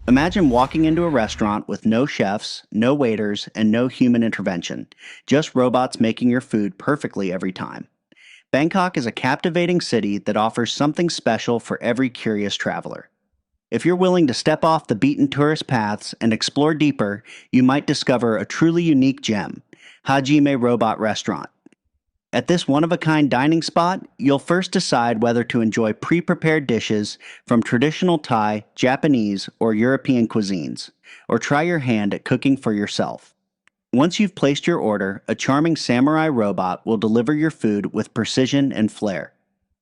Imagine walking into a restaurant with no chefs, no waiters, and no human intervention, just robots making your food perfectly every time. Bangkok is a captivating city that offers something special for every curious traveler. If you're willing to step off the beaten tourist paths and explore deeper, you might discover a truly unique gem, Hajime Robot Restaurant. At this one of a kind dining spot, you'll first decide whether to enjoy pre prepared dishes from traditional Thai, Japanese, or European cuisines, or try your hand at cooking for yourself. Once you've placed your order, a charming samurai robot will deliver your food with precision and flair.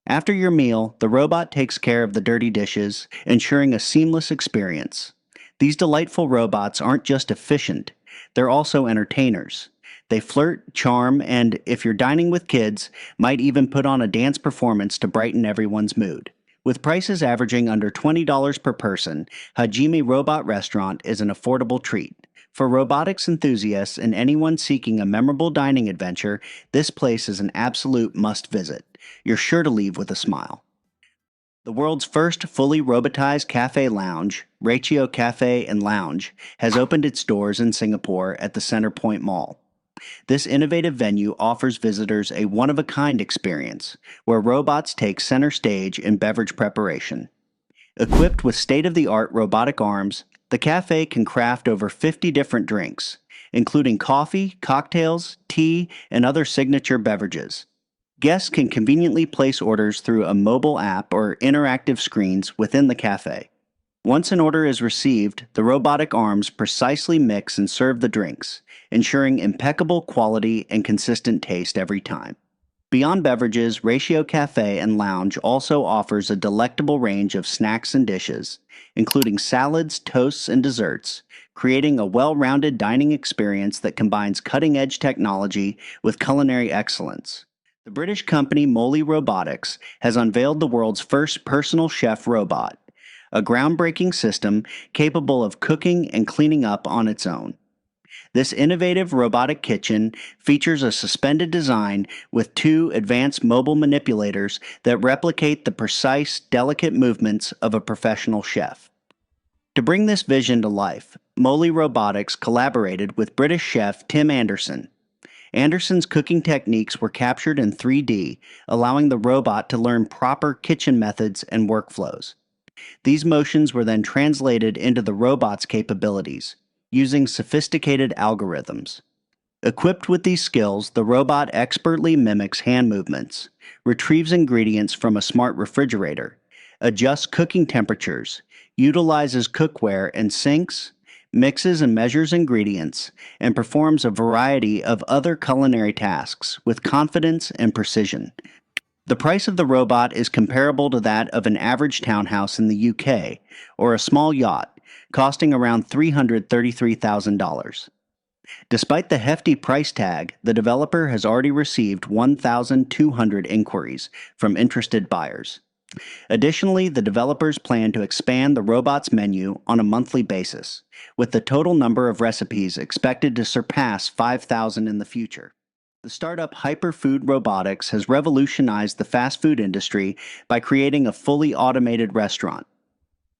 After your meal, the robot takes care of the dirty dishes, ensuring a seamless experience. These delightful robots aren't just efficient, they're also entertainers. They flirt, charm, and, if you're dining with kids, might even put on a dance performance to brighten everyone's mood. With prices averaging under $20 per person, Hajime Robot Restaurant is an affordable treat. For robotics enthusiasts and anyone seeking a memorable dining adventure, this place is an absolute must-visit. You're sure to leave with a smile. The world's first fully robotized cafe lounge, Ratio Cafe and Lounge, has opened its doors in Singapore at the Centrepoint Mall. This innovative venue offers visitors a one-of-a-kind experience, where robots take center stage in beverage preparation. Equipped with state-of-the-art robotic arms, the cafe can craft over 50 different drinks, including coffee, cocktails, tea, and other signature beverages. Guests can conveniently place orders through a mobile app or interactive screens within the cafe. Once an order is received, the robotic arms precisely mix and serve the drinks, ensuring impeccable quality and consistent taste every time. Beyond beverages, Ratio Cafe and Lounge also offers a delectable range of snacks and dishes, including salads, toasts, and desserts, creating a well-rounded dining experience that combines cutting-edge technology with culinary excellence. The British company Moley Robotics has unveiled the world's first personal chef robot, a groundbreaking system capable of cooking and cleaning up on its own. This innovative robotic kitchen features a suspended design with two advanced mobile manipulators that replicate the precise, delicate movements of a professional chef. To bring this vision to life, Moley Robotics collaborated with British chef Tim Anderson. Anderson's cooking techniques were captured in 3D, allowing the robot to learn proper kitchen methods and workflows. These motions were then translated into the robot's capabilities, using sophisticated algorithms. Equipped with these skills, the robot expertly mimics hand movements, retrieves ingredients from a smart refrigerator, adjusts cooking temperatures, utilizes cookware and sinks, mixes and measures ingredients, and performs a variety of other culinary tasks with confidence and precision. The price of the robot is comparable to that of an average townhouse in the UK, or a small yacht, costing around $333,000. Despite the hefty price tag, the developer has already received 1,200 inquiries from interested buyers. Additionally, the developers plan to expand the robot's menu on a monthly basis, with the total number of recipes expected to surpass 5,000 in the future. The startup Hyperfood Robotics has revolutionized the fast food industry by creating a fully automated restaurant.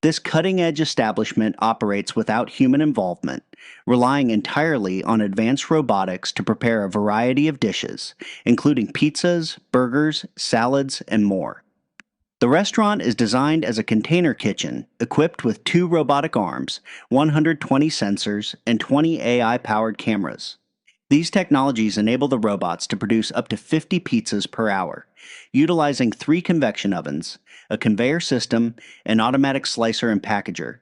This cutting-edge establishment operates without human involvement, relying entirely on advanced robotics to prepare a variety of dishes, including pizzas, burgers, salads, and more. The restaurant is designed as a container kitchen, equipped with 2 robotic arms, 120 sensors, and 20 AI-powered cameras. These technologies enable the robots to produce up to 50 pizzas per hour, utilizing 3 convection ovens, a conveyor system, an automatic slicer and packager,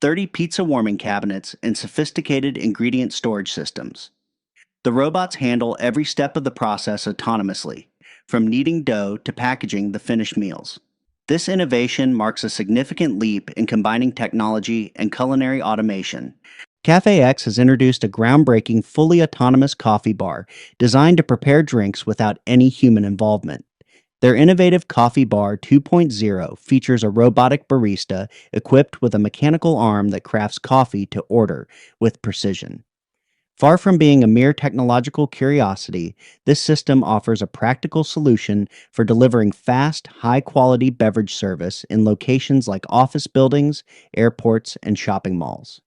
30 pizza warming cabinets, and sophisticated ingredient storage systems. The robots handle every step of the process autonomously, from kneading dough to packaging the finished meals. This innovation marks a significant leap in combining technology and culinary automation. Cafe X has introduced a groundbreaking, fully autonomous coffee bar designed to prepare drinks without any human involvement. Their innovative Coffee Bar 2.0 features a robotic barista equipped with a mechanical arm that crafts coffee to order with precision. Far from being a mere technological curiosity, this system offers a practical solution for delivering fast, high quality beverage service in locations like office buildings, airports, and shopping malls.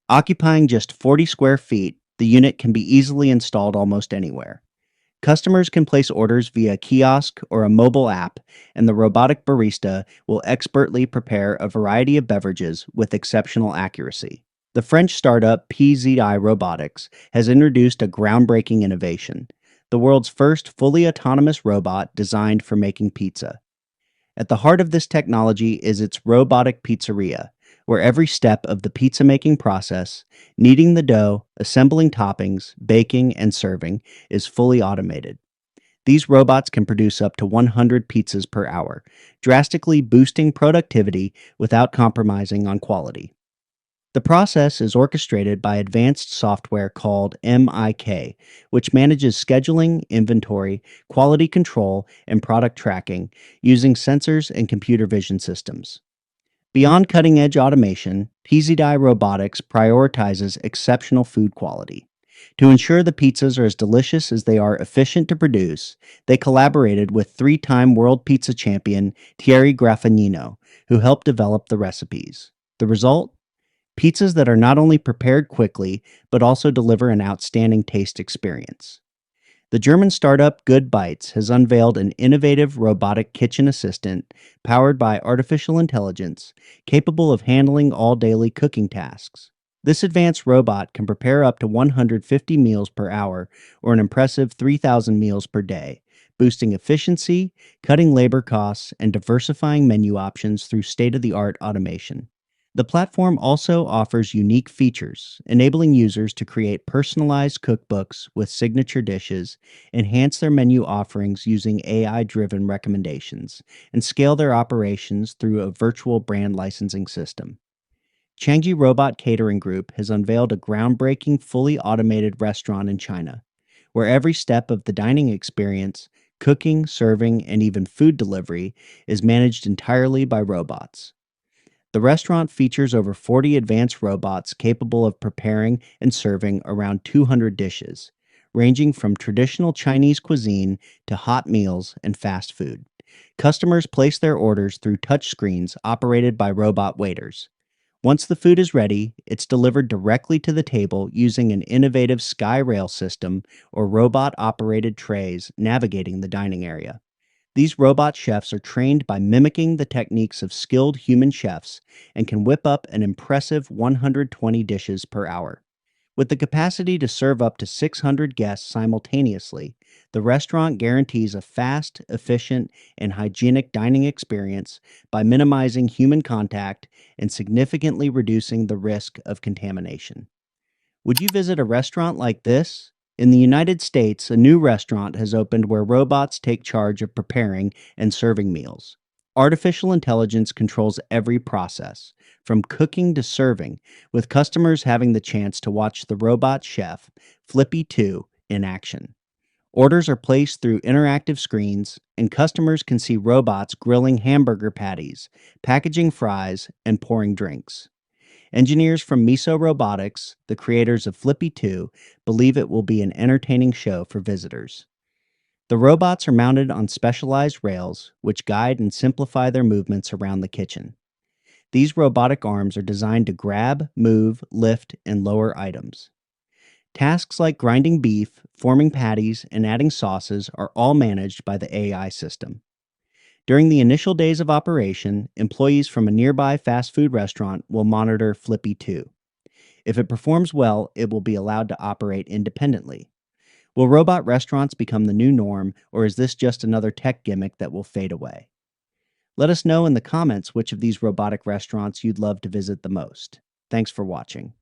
Occupying just 40 square feet, the unit can be easily installed almost anywhere. Customers can place orders via a kiosk or a mobile app, and the robotic barista will expertly prepare a variety of beverages with exceptional accuracy. The French startup PizzeeDai Robotics has introduced a groundbreaking innovation, the world's first fully autonomous robot designed for making pizza. At the heart of this technology is its robotic pizzeria, where every step of the pizza making process, kneading the dough, assembling toppings, baking, and serving, is fully automated. These robots can produce up to 100 pizzas per hour, drastically boosting productivity without compromising on quality. The process is orchestrated by advanced software called MIK, which manages scheduling, inventory, quality control, and product tracking using sensors and computer vision systems. Beyond cutting edge automation, PizzeeDai Robotics prioritizes exceptional food quality. To ensure the pizzas are as delicious as they are efficient to produce, they collaborated with three-time world pizza champion Thierry Graffagnino, who helped develop the recipes. The result? Pizzas that are not only prepared quickly, but also deliver an outstanding taste experience. The German startup GoodBites has unveiled an innovative robotic kitchen assistant powered by artificial intelligence, capable of handling all daily cooking tasks. This advanced robot can prepare up to 150 meals per hour or an impressive 3,000 meals per day, boosting efficiency, cutting labor costs, and diversifying menu options through state-of-the-art automation. The platform also offers unique features, enabling users to create personalized cookbooks with signature dishes, enhance their menu offerings using AI driven recommendations, and scale their operations through a virtual brand licensing system. Changji Robot Catering Group has unveiled a groundbreaking fully automated restaurant in China, where every step of the dining experience, cooking, serving, and even food delivery, is managed entirely by robots. The restaurant features over 40 advanced robots capable of preparing and serving around 200 dishes, ranging from traditional Chinese cuisine to hot meals and fast food. Customers place their orders through touchscreens operated by robot waiters. Once the food is ready, it's delivered directly to the table using an innovative sky rail system or robot operated trays navigating the dining area. These robot chefs are trained by mimicking the techniques of skilled human chefs and can whip up an impressive 120 dishes per hour. With the capacity to serve up to 600 guests simultaneously, the restaurant guarantees a fast, efficient, and hygienic dining experience by minimizing human contact and significantly reducing the risk of contamination. Would you visit a restaurant like this? In the United States, a new restaurant has opened where robots take charge of preparing and serving meals. Artificial intelligence controls every process, from cooking to serving, with customers having the chance to watch the robot chef, Flippy 2, in action. Orders are placed through interactive screens, and customers can see robots grilling hamburger patties, packaging fries, and pouring drinks. Engineers from MISO Robotics, the creators of Flippy 2, believe it will be an entertaining show for visitors. The robots are mounted on specialized rails, which guide and simplify their movements around the kitchen. These robotic arms are designed to grab, move, lift, and lower items. Tasks like grinding beef, forming patties, and adding sauces are all managed by the AI system. During the initial days of operation, employees from a nearby fast food restaurant will monitor Flippy 2. If it performs well, it will be allowed to operate independently. Will robot restaurants become the new norm, or is this just another tech gimmick that will fade away? Let us know in the comments which of these robotic restaurants you'd love to visit the most. Thanks for watching.